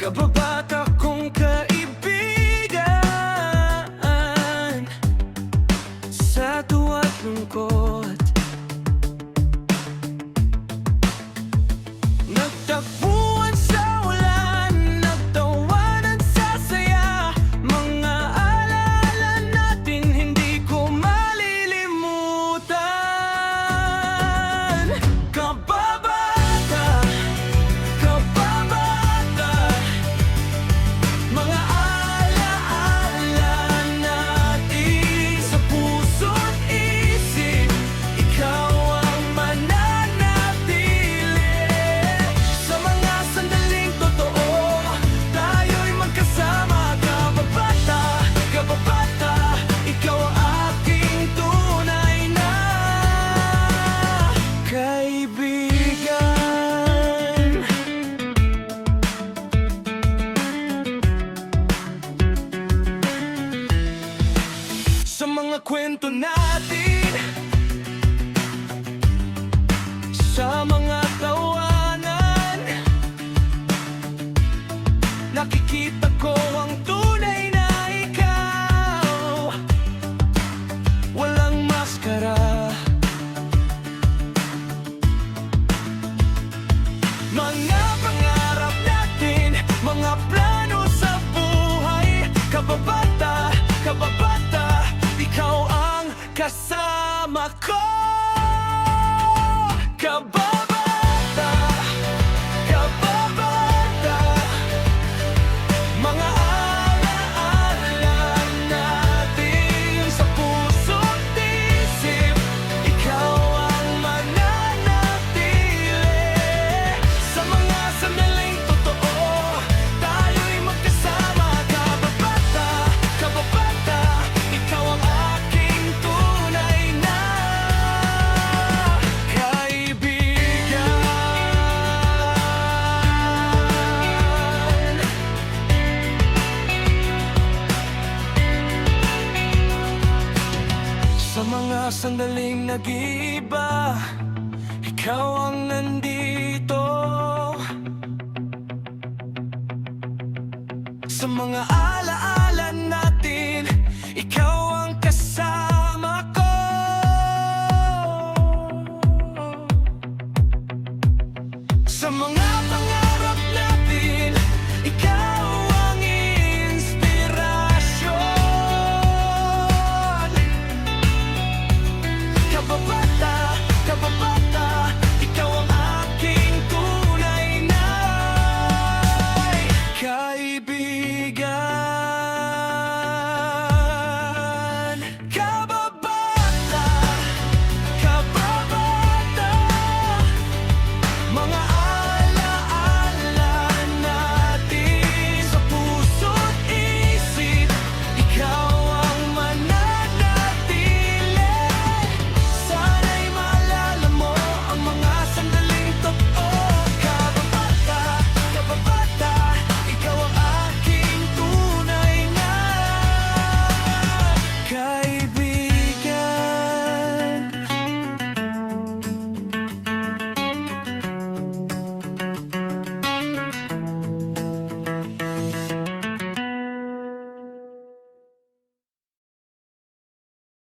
Kababata kong kaibigan, sa tuwa't lungkot nagtagpuan sa ulan, nagtawanan sa saya. Mga alaala natin hindi ko malilimutan. Kababata, kababata, mga alaala natin sa puso't isip. Ikaw ang mananatili sa mga sandaling totoo. Tayo'y magkasama. Kababata, kababata, ikaw ang aking tunay na kaibigan. Sa mga kwento natin, sa mga tawanan, nakikita ko ang tunay na ikaw. Walang maskara, mga pangarap natin, mga plano sa buhay. Kababata, kababata, ikaw ang kasama ko. Kababata, kababata, mga alaala natin sa puso't isip. Ikaw ang mananatili sa mga sandaling totoo. Tayo'y magkasama. Kababata, kababata, ikaw ang aking tunay na kaibigan. Sa mga sandaling nag-iiba, ikaw ang nandito. Sa mga alaala